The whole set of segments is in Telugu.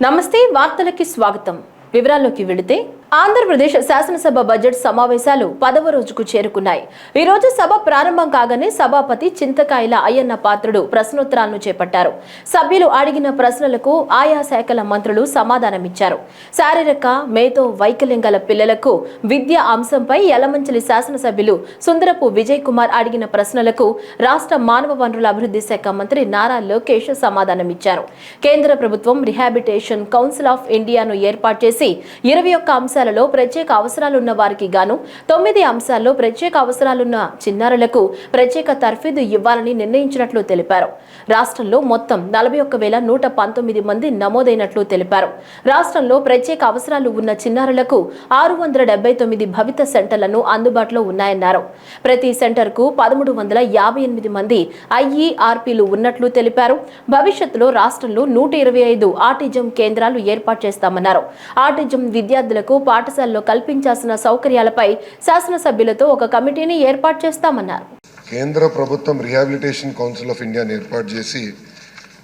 నమస్తే వార్తలకి స్వాగతం. వివరాల్లోకి వెళితే ఆంధ్రప్రదేశ్ శాసనసభ బడ్జెట్ సమావేశాలు 10వ రోజుకు చేరుకున్నాయి. ఈ రోజు సభ ప్రారంభం కాగానే సభాపతి చింతకాయల అయ్యన్న పాత్రుడు ప్రశ్నోత్తరాలను చేపట్టారు. సభ్యులు అడిగిన ప్రశ్నలకు ఆయా శాఖల మంత్రులు సమాధానమిచ్చారు. శారీరక మేధో వైకల్యం గల పిల్లలకు విద్య అంశంపై యలమంచిలి శాసనసభ్యులు సుందరపు విజయ్ కుమార్ అడిగిన ప్రశ్నలకు రాష్ట్ర మానవ వనరుల అభివృద్ధి శాఖ మంత్రి నారా లోకేష్ సమాధానమిచ్చారు. కేంద్ర ప్రభుత్వం రిహాబిలిటేషన్ కౌన్సిల్ ఆఫ్ ఇండియాను ఏర్పాటు చేసి 21 అంశాలలో ప్రత్యేక అవసరాలున్న వారికి గాను 9 అంశాల్లో ప్రత్యేక అవసరాలున్న చిన్నారులకు ప్రత్యేక తర్ఫీదు ఇవ్వాలని నిర్ణయించినట్లు తెలిపారు. రాష్ట్రంలో మొత్తం 41,119 మంది నమోదైనట్లు తెలిపారు. రాష్ట్రంలో ప్రత్యేక అవసరాలు ఉన్న చిన్నారులకు 679 భవిత సెంటర్లను అందుబాటులో ఉన్నాయన్నారు. ప్రతి సెంటర్కు 1358 మంది ఐఈఆర్పీలు ఉన్నట్లు తెలిపారు. భవిష్యత్తులో రాష్ట్రంలో 125 ఆటిజం కేంద్రాలు ఏర్పాటు చేస్తామన్నారు. ఆటిజం విద్యార్థులకు పాఠశాలలో కల్పించాల్సిన సౌకర్యాలపై శాసనసభ్యులతో ఒక కమిటీని ఏర్పాటు చేస్తామన్నారు. కేంద్ర ప్రభుత్వం రిహాబిలిటేషన్ కౌన్సిల్ ఆఫ్ ఇండియాని ఏర్పాటు చేసి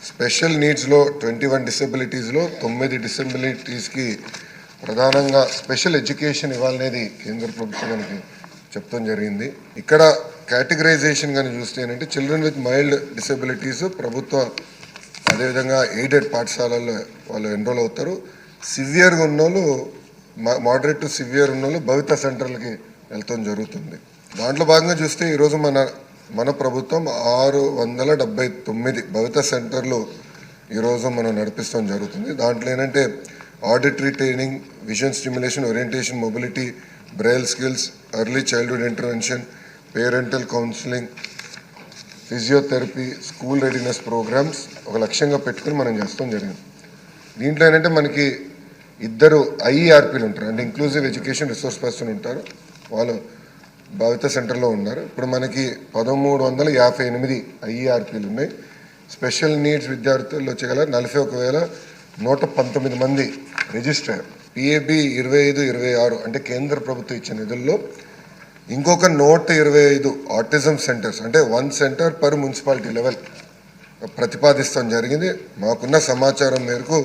స్పెషల్ నీడ్స్లో 21 డిసెబిలిటీస్లో 9 డిసెబిలిటీస్కి ప్రధానంగా స్పెషల్ ఎడ్యుకేషన్ ఇవ్వాలనేది కేంద్ర ప్రభుత్వం మనకి చెప్తాం జరిగింది. ఇక్కడ కేటగరైజేషన్ కానీ చూస్తే ఏంటంటే చిల్డ్రన్ విత్ మైల్డ్ డిసెబిలిటీస్ ప్రభుత్వ అదేవిధంగా ఎయిడెడ్ పాఠశాలల్లో వాళ్ళు ఎన్రోల్ అవుతారు. సివియర్గా ఉన్నోళ్ళు మోడరేట్ టు సివియర్ ఉన్నోళ్ళు భవిత సెంటర్లకి వెళ్తాం జరుగుతుంది. దాంట్లో భాగంగా చూస్తే ఈరోజు మన ప్రభుత్వం 679 భవిత సెంటర్లు ఈరోజు మనం నడిపిస్తాం జరుగుతుంది. దాంట్లో ఏంటంటే auditory training, vision stimulation, orientation, mobility, braille skills, early childhood intervention, parental counselling, physiotherapy, school readiness programmes ఒక లక్ష్యంగా పెట్టుకుని మనం చేస్తాం జరిగింది. దీంట్లో ఏంటంటే మనకి 2 ఐఈఆర్పీలు ఉంటారు, అంటే ఇంక్లూజివ్ ఎడ్యుకేషన్ రిసోర్స్ పర్సన్ ఉంటారు, వాళ్ళు భవిత సెంటర్లో ఉన్నారు. ఇప్పుడు మనకి 1358 ఐఈఆర్పీలు ఉన్నాయి. స్పెషల్ నీడ్స్ విద్యార్థుల్లో వచ్చేగల 41,119 మంది రిజిస్టర్. పిఏబి 25-26 అంటే కేంద్ర ప్రభుత్వం ఇచ్చిన నిధుల్లో ఇంకొక 125 ఆటిజం సెంటర్స్, అంటే 1 సెంటర్ పర్ మున్సిపాలిటీ లెవెల్ ప్రతిపాదిస్తాం జరిగింది. మాకున్న సమాచారం మేరకు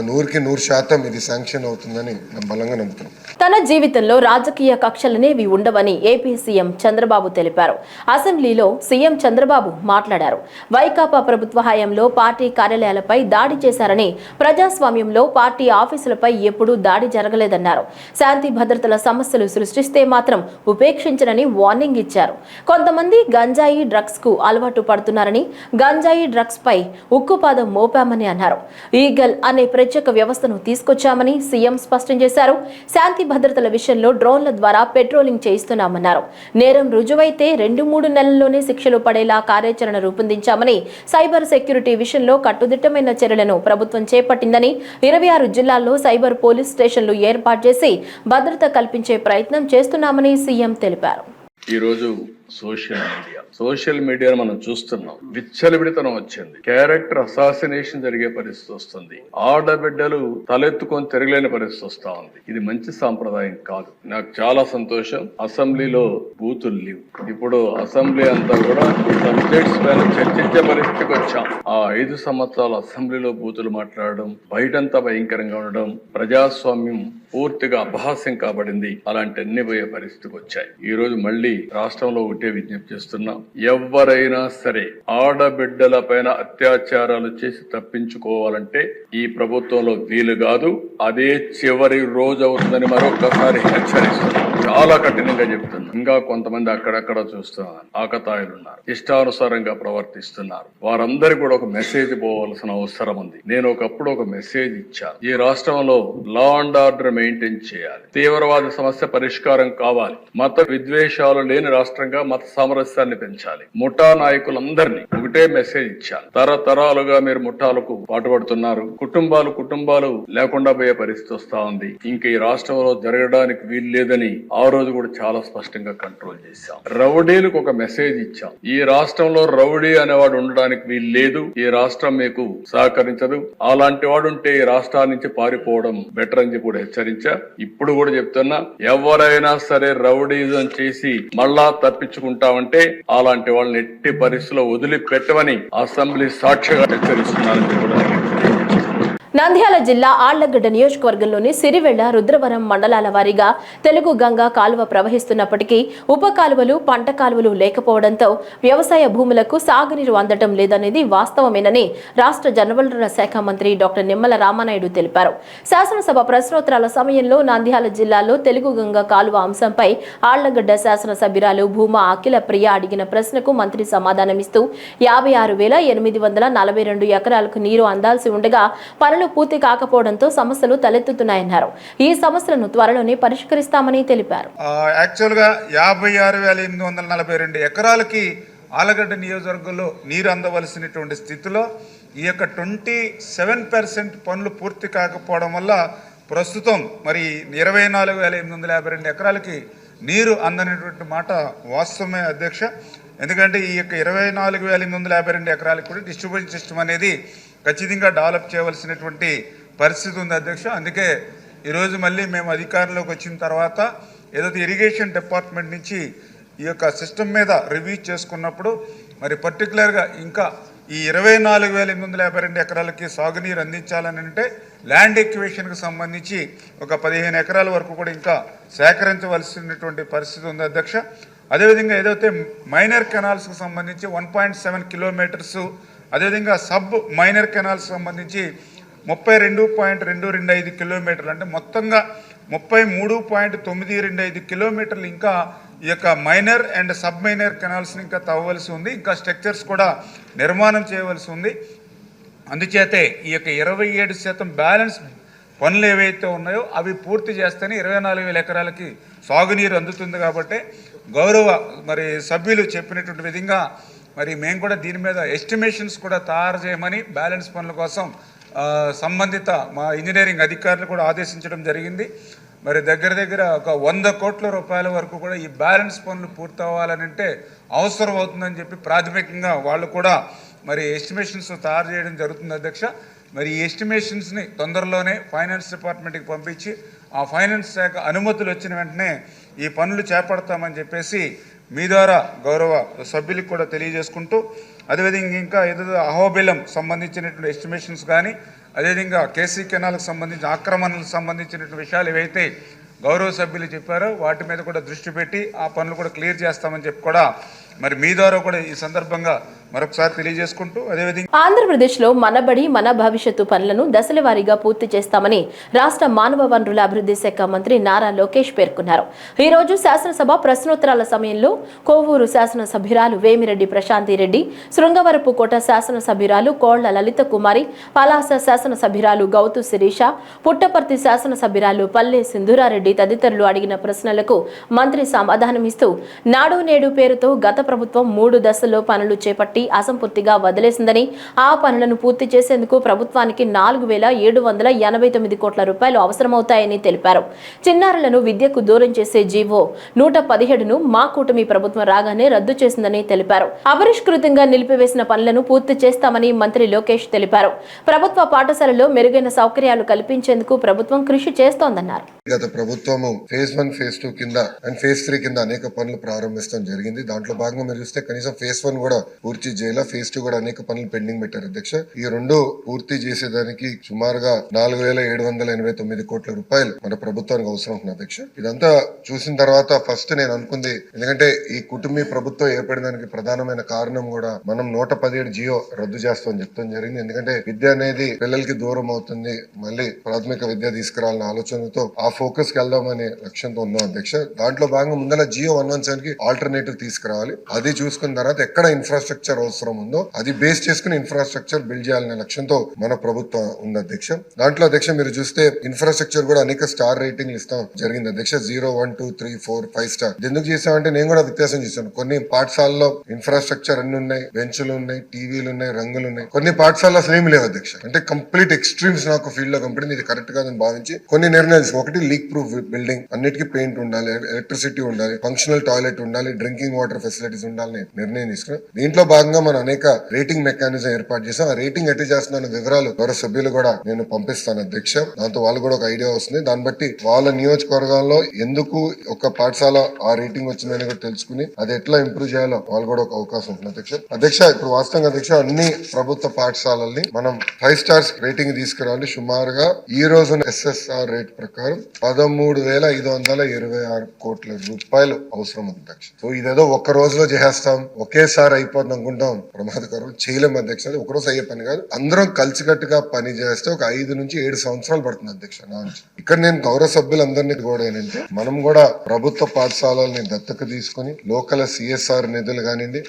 100% ఇది శాంక్షన్ అవుతుందని బలంగా నమ్ముతున్నాం. తన జీవితంలో రాజకీయ కక్షలనేవి ఉండవని ఏపీ సీఎం చంద్రబాబు తెలిపారు. అసెంబ్లీలో సీఎం చంద్రబాబు మాట్లాడారు. వైకాపా ప్రభుత్వ హయాంలో పార్టీ కార్యాలయాలపై దాడి చేశారని, ప్రజాస్వామ్యంలో పార్టీ ఆఫీసులపై ఎప్పుడూ దాడి జరగలేదన్నారు. శాంతి భద్రతల సమస్యలు సృష్టిస్తే మాత్రం ఉపేక్షించనని వార్నింగ్ ఇచ్చారు. కొంతమంది గంజాయి డ్రగ్స్ కు అలవాటు పడుతున్నారని, గంజాయి డ్రగ్స్ పై ఉక్కుపాదం మోపామని అన్నారు. ఈగల్ అనే ప్రత్యేక వ్యవస్థను తీసుకొచ్చామని సీఎం స్పష్టం చేశారు. శాంతి భద్రతల విషయంలో డ్రోన్ల ద్వారా పెట్రోలింగ్ చేయిస్తున్నామన్నారు. నేరం రుజువైతే 2-3 నెలల్లోనే శిక్షలు పడేలా కార్యాచరణ రూపొందించామని, సైబర్ సెక్యూరిటీ విషయంలో కట్టుదిట్టమైన చర్యలను ప్రభుత్వం చేపట్టిందని, 26 జిల్లాల్లో సైబర్ పోలీస్ స్టేషన్లు ఏర్పాటు చేసి భద్రత కల్పించే ప్రయత్నం చేస్తున్నామని సీఎం తెలిపారు. ఈరోజు సోషల్ మీడియాను మనం చూస్తున్నాం. విచ్చలవిడితనం వచ్చింది. క్యారెక్టర్ అసాసినేషన్ జరిగే పరిస్థితి వస్తుంది. ఆడబిడ్డలు తలెత్తుకొని తిరగలేని పరిస్థితి వస్తా ఉంది. ఇది మంచి సాంప్రదాయం కాదు. నాకు చాలా సంతోషం, అసెంబ్లీలో బూతులు లేవు. ఇప్పుడు అసెంబ్లీ అంతా కూడా సబ్జెక్ట్స్ పైన చర్చించే పరిస్థితికి వచ్చాం. ఆ 5 సంవత్సరాలు అసెంబ్లీలో బూతులు మాట్లాడడం, బయటంతా భయంకరంగా ఉండడం, ప్రజాస్వామ్యం పూర్తిగా అపహాస్యం కాబడింది. అలాంటి అన్ని పోయే పరిస్థితికి వచ్చాయి. ఈ రోజు మళ్ళీ రాష్ట్రంలో ఒకటే విజ్ఞప్తి చేస్తున్నాం. ఎవరైనా సరే ఆడబిడ్డల పైన అత్యాచారాలు చేసి తప్పించుకోవాలంటే ఈ ప్రభుత్వంలో వీలు కాదు. అదే చివరి రోజు అవుతుందని మరొకసారి హెచ్చరిస్తున్నాం. చాలా కఠినంగా చెప్తున్నాం. ఇంకా కొంతమంది అక్కడక్కడ చూస్తున్నారు, ఆకతాయిలు ఉన్నారు, ఇష్టానుసారంగా ప్రవర్తిస్తున్నారు. వారందరికీ కూడా ఒక మెసేజ్ పోవాల్సిన అవసరం ఉంది. నేను ఒకప్పుడు ఒక మెసేజ్ ఇచ్చాను. ఈ రాష్ట్రంలో లా అండ్ ఆర్డర్ మెయింటైన్ చేయాలి. తీవ్రవాద సమస్య పరిష్కారం కావాలి. మత విద్వేషాలు లేని రాష్ట్రంగా మత సామరస్యాన్ని పెంచాలి. ముఠా నాయకులందరినీ ఒకటే మెసేజ్ ఇచ్చాను. తరతరాలుగా మీరు ముఠాలకు పాటుపడుతున్నారు. కుటుంబాలు లేకుండా పోయే పరిస్థితి వస్తా ఉంది. ఇంక ఈ రాష్ట్రంలో జరగడానికి వీలు లేదని ఆ రోజు కూడా చాలా స్పష్టంగా కంట్రోల్ చేశాం. రౌడీలకు ఒక మెసేజ్ ఇచ్చాం. ఈ రాష్ట్రంలో రౌడీ అనేవాడు ఉండడానికి వీలు లేదు. ఈ రాష్ట్రం మీకు సహకరించదు. అలాంటి వాడు ఉంటే ఈ రాష్ట్రాల నుంచి పారిపోవడం బెటర్ అని చెప్పి కూడా హెచ్చరించా. ఇప్పుడు కూడా చెప్తున్నా, ఎవరైనా సరే రౌడీజం చేసి మళ్ళా తప్పించుకుంటామంటే అలాంటి వాళ్ళని ఎట్టి పరిస్థితుల్లో వదిలిపెట్టమని అసెంబ్లీ సాక్షిగా హెచ్చరిస్తున్నారని కూడా నంద్యాల జిల్లా ఆళ్లగడ్డ నియోజకవర్గంలోని సిరివెళ్ల రుద్రవరం మండలాల వారీగా తెలుగు గంగా కాలువ ప్రవహిస్తున్నప్పటికీ ఉప కాలువలు పంట కాలువలు లేకపోవడంతో వ్యవసాయ భూములకు సాగునీరు అందటం లేదనేది వాస్తవమేనని రాష్ట్ర జలవనరుల శాఖ మంత్రి డాక్టర్ నిమ్మల రామానాయుడు తెలిపారు. శాసనసభ ప్రశ్నోత్తరాల సమయంలో నంద్యాల జిల్లాలో తెలుగు గంగా కాలువ అంశంపై ఆళ్లగడ్డ శాసనసభ్యురాలు భూమా అఖిల ప్రియ అడిగిన ప్రశ్నకు మంత్రి సమాధానమిస్తూ 56,842 ఎకరాలకు నీరు అందాల్సి ఉండగా పనులు పూర్తి కాకపోవడంతో సమస్యలు తలెత్తుతున్నాయన్నారు. ఈ సమస్యలను త్వరలోనే పరిష్కరిస్తామని తెలిపారు. యాక్చువల్గా 56,842 ఎకరాలకి ఆలగడ్డ నియోజకవర్గంలో నీరు అందవలసినటువంటి స్థితిలో ఈ యొక్క 27% పనులు పూర్తి కాకపోవడం వల్ల ప్రస్తుతం మరి 24,852 ఎకరాలకి నీరు అందనటువంటి మాట వాస్తవమే అధ్యక్ష. ఎందుకంటే ఈ యొక్క 24,852 ఎకరాలకు కూడా డిస్ట్రిబ్యూషన్ సిస్టమ్ అనేది ఖచ్చితంగా డెవలప్ చేయవలసినటువంటి పరిస్థితి ఉంది అధ్యక్ష. అందుకే ఈరోజు మళ్ళీ మేము అధికారంలోకి వచ్చిన తర్వాత ఏదైతే ఇరిగేషన్ డిపార్ట్మెంట్ నుంచి ఈ యొక్క సిస్టమ్ మీద రివ్యూ చేసుకున్నప్పుడు మరి పర్టికులర్గా ఇంకా ఈ 24,852 ఎకరాలకి సాగునీరు అందించాలని అంటే ల్యాండ్ ఎక్విజిషన్కి సంబంధించి ఒక 15 ఎకరాల వరకు కూడా ఇంకా సేకరించవలసినటువంటి పరిస్థితి ఉంది అధ్యక్ష. అదేవిధంగా ఏదైతే మైనర్ కెనాల్స్కి సంబంధించి 1.7 కిలోమీటర్స్, అదేవిధంగా సబ్ మైనర్ కెనాల్స్ సంబంధించి 32.225 కిలోమీటర్లు, అంటే మొత్తంగా 33.925 కిలోమీటర్లు ఇంకా ఈ యొక్క మైనర్ అండ్ సబ్ మైనర్ కెనాల్స్ని ఇంకా తవ్వవలసి ఉంది. ఇంకా స్ట్రక్చర్స్ కూడా నిర్మాణం చేయవలసి ఉంది. అందుచేతే ఈ యొక్క 27% బ్యాలెన్స్ పనులు ఏవైతే ఉన్నాయో అవి పూర్తి చేస్తేనే 24,000 ఎకరాలకి సాగునీరు అందుతుంది. కాబట్టి గౌరవ మరి సభ్యులు చెప్పినటువంటి విధంగా మరి మేము కూడా దీని మీద ఎస్టిమేషన్స్ కూడా తయారు చేయమని బ్యాలెన్స్ పనుల కోసం సంబంధిత మా ఇంజనీరింగ్ అధికారులు కూడా ఆదేశించడం జరిగింది. మరి దగ్గర ఒక 100 కోట్ల రూపాయల వరకు కూడా ఈ బ్యాలెన్స్ పనులు పూర్తవ్వాలని అంటే అవసరం అవుతుందని చెప్పి ప్రాథమికంగా వాళ్ళు కూడా మరి ఎస్టిమేషన్స్ తయారు చేయడం జరుగుతుంది అధ్యక్ష. మరి ఈ ఎస్టిమేషన్స్ని తొందరలోనే ఫైనాన్స్ డిపార్ట్మెంట్కి పంపించి ఆ ఫైనాన్స్ శాఖ అనుమతులు వచ్చిన వెంటనే ఈ పనులు చేపడతామని చెప్పేసి మీ ద్వారా గౌరవ సభ్యులకు కూడా తెలియజేసుకుంటూ, అదేవిధంగా ఇంకా ఏదో అహోబిలం సంబంధించినటువంటి ఎస్టిమేషన్స్ కానీ, అదేవిధంగా కేసీ కెనాల్కి సంబంధించిన ఆక్రమణలకు సంబంధించినటువంటి విషయాలు ఏవైతే గౌరవ సభ్యులు చెప్పారో వాటి మీద కూడా దృష్టి పెట్టి ఆ పనులు కూడా క్లియర్ చేస్తామని చెప్పి కూడా మరి మీ ద్వారా కూడా ఈ సందర్భంగా మరొకసారి తెలియజేసుకుంటూ, అదేవిధంగా ఆంధ్రప్రదేశ్లో మనబడి మన భవిష్యత్తు పనులను దశల వారీగా పూర్తి చేస్తామని రాష్ట్ర మానవ వనరుల అభివృద్ధి శాఖ మంత్రి నారా లోకేష్ పేర్కొన్నారు. ఈ రోజు శాసనసభ ప్రశ్నోత్తరాల సమయంలో కోవూరు శాసనసభ్యురాలు వేమిరెడ్డి ప్రశాంతిరెడ్డి, శృంగవరపు కోట శాసనసభ్యురాలు కోళ్ల లలిత కుమారి, పలాస శాసనసభ్యురాలు గౌతు శిరీష, పుట్టపర్తి శాసనసభ్యురాలు పల్లె సింధూరారెడ్డి తదితరులు అడిగిన ప్రశ్నలకు మంత్రి సమాధానమిస్తూ, నాడు నేడు పేరుతో గత ప్రభుత్వం 3 దశల్లో పనులు చేపట్టి అసంపూర్తిగా వదిలేసిందని, ఆ పనులను పూర్తి చేసేందుకు ప్రభుత్వానికి 4,789 కోట్ల రూపాయలు అవసరమవుతాయని తెలిపారు. చిన్నారులను విద్యకు దూరం చేసే జీవో 117ను మా కూటమి ప్రభుత్వం రాగానే రద్దు చేసిందని తెలిపారు. అపరిష్కృతంగా నిలిపివేసిన పనులను పూర్తి చేస్తామని మంత్రి లోకేష్ తెలిపారు. ప్రభుత్వ పాఠశాలలో మెరుగైన సౌకర్యాలు కల్పించేందుకు ప్రభుత్వం కృషి చేస్తోందన్నారు. గత ప్రభుత్వము ఫేజ్ 1, ఫేజ్ 2 కింద అండ్ ఫేజ్ 3 కింద అనేక పనులు ప్రారంభించడం జరిగింది. దాంట్లో భాగంగా మీరు చూస్తే కనీసం ఫేజ్ 1 కూడా పూర్తి చేయాల, ఫేజ్ 2 కూడా అనేక పనులు పెండింగ్ పెట్టారు అధ్యక్ష. ఈ 2 పూర్తి చేసేదానికి సుమారుగా 4,789 కోట్ల రూపాయలు మన ప్రభుత్వానికి అవసరం ఉంటుంది అధ్యక్ష. ఇదంతా చూసిన తర్వాత ఫస్ట్ నేను అనుకుంది, ఎందుకంటే ఈ కుటుంబీ ప్రభుత్వం ఏర్పడడానికి ప్రధానమైన కారణం కూడా మనం 117 జియో రద్దు చేస్తామని చెప్తాం జరిగింది. ఎందుకంటే విద్య అనేది పిల్లలకి దూరం అవుతుంది, మళ్ళీ ప్రాథమిక విద్య తీసుకురావాలన్న ఆలోచనతో ఆ ఫోకస్ కి వెళ్దామనే లక్ష్యంతో ఉన్నాం అధ్యక్ష. దాంట్లో భాగంగా ముందర జియో 117 కి ఆల్టర్నేటివ్ తీసుకురావాలి. అది చూసుకున్న తర్వాత ఎక్కడ ఇన్ఫ్రాస్ట్రక్చర్ అవసరం ఉందో అది బేస్ చేసుకుని ఇన్ఫ్రాస్ట్రక్చర్ బిల్డ్ చేయాలనే లక్ష్యంతో మన ప్రభుత్వం ఉంది అధ్యక్ష. దాంట్లో అధ్యక్ష మీరు చూస్తే ఇన్ఫ్రాస్ట్రక్చర్ కూడా అనేక స్టార్ రేటింగ్ ఇస్తాం జరిగింది అధ్యక్ష. 0, 1, 2, 3, 4, 5 స్టార్. ఎందుకు చేసామంటే నేను కూడా వ్యత్యాసం చూసాను. కొన్ని పాఠశాలలో ఇన్ఫ్రాస్ట్రక్చర్ అన్ని ఉన్నాయి, బెంచ్లు ఉన్నాయి, టీవీలు ఉన్నాయి, రంగులు ఉన్నాయి. కొన్ని పాఠశాలలో అసలు ఏమి లేవు అధ్యక్ష. అంటే కంప్లీట్ ఎక్స్ట్రీమ్స్ నాకు ఫీల్డ్ లో కంపెనీ ఇది కరెక్ట్ కాదని భావించి కొన్ని నిర్ణయాలు, ఒకటి లీక్ ప్రూఫ్ బిల్డింగ్, అన్నిటికీ పెయింట్ ఉండాలి, ఎలక్ట్రిసిటీ ఉండాలి, ఫంక్షనల్ టాయిలెట్ ఉండాలి, డ్రింకింగ్ వాటర్ ఫెసిలిటీస్ ఉండాలని నిర్ణయం తీసుకున్నాం. దీంట్లో భాగంగా మనం అనేక రేటింగ్ మెకానిజం ఏర్పాటు చేసాం. ఆ రేటింగ్ ఎట్టి చేస్తున్న వివరాలు గౌరవ సభ్యులు కూడా నేను పంపిస్తాను అధ్యక్ష. దాంతో వాళ్ళు కూడా ఒక ఐడియా వస్తుంది. దాన్ని బట్టి వాళ్ళ నియోజకవర్గాల్లో ఎందుకు ఒక పాఠశాల ఆ రేటింగ్ వచ్చిందని కూడా తెలుసుకుని అది ఎట్లా ఇంప్రూవ్ చేయాలో వాళ్ళు కూడా ఒక అవకాశం ఉంటుంది అధ్యక్ష. ఇప్పుడు వాస్తవంగా అధ్యక్ష అన్ని ప్రభుత్వ పాఠశాలల్ని మనం 5 స్టార్స్ రేటింగ్ తీసుకురావాలి. సుమారుగా ఈ రోజున SSR రేట్ ప్రకారం 13,526 కోట్ల రూపాయలు అవసరం ఉంది అధ్యక్ష. సో ఇదేదో ఒక్క రోజులో చేసేస్తాం, ఒకేసారి అయిపోతుంది అనుకుంటాం, ప్రమాదకరం. చేయలేము అధ్యక్ష. అది ఒక రోజు అయ్యే పని కాదు. అందరం కలిసికట్టుగా పని చేస్తే ఒక 5 నుంచి 7 సంవత్సరాలు పడుతుంది అధ్యక్ష. ఇక్కడ నేను గౌరవ సభ్యులందరినీ కూడా ఏంటంటే మనం కూడా ప్రభుత్వ పాఠశాలల్ని దత్తత తీసుకుని లోకల్ CSR నిధులు కానివ్వండి,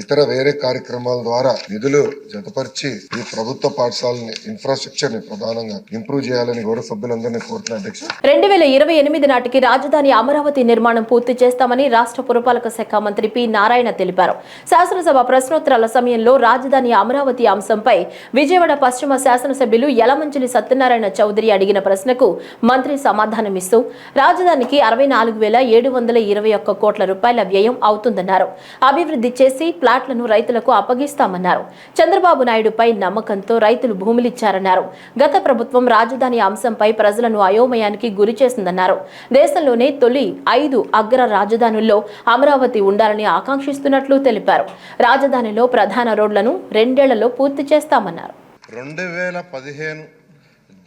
ఇతర వేరే కార్యక్రమాల ద్వారా నిధులు జతపరిచి ఈ ప్రభుత్వ పాఠశాలని ఇన్ఫ్రాస్ట్రక్చర్ ని ప్రధానంగా ఇంప్రూవ్ చేయాలని గౌరవ సభ్యులందరినీ కోరుతున్నా అధ్యక్ష. 2028 నాటికి రాజధాని అమరావతి నిర్మాణం పూర్తి చేస్తామని రాష్ట్ర పురపాలక శాఖ మంత్రి పి నారాయణ తెలిపారు. శాసనసభ ప్రశ్నోత్తరాల సమయంలో రాజధాని అమరావతి అంశంపై విజయవాడ పశ్చిమ శాసనసభ్యులు యలమంచిలి సత్యనారాయణ చౌదరి అడిగిన ప్రశ్నకు మంత్రి సమాధానమిస్తూ రాజధానికి 64,721 కోట్ల రూపాయల వ్యయం అవుతుందన్నారు. అభివృద్ధి చేసి ప్లాట్లను రైతులకు అప్పగిస్తామన్నారు. చంద్రబాబు నాయుడుపై నమ్మకంతో రైతులు భూములిచ్చారన్నారు. గత ప్రభుత్వం రాజధాని అంశంపై ప్రజలను అయోమయానికి గురి చేసిందన్నారు. దేశంలోనే తొలి 5 అగ్ర రాజధానుల్లో అమరావతి ఉండాలని ఆకాంక్షిస్తున్నట్లు తెలిపారు. రాజధానిలో ప్రధాన రోడ్లను 2 ఏళ్లలో పూర్తి చేస్తామన్నారు. 2015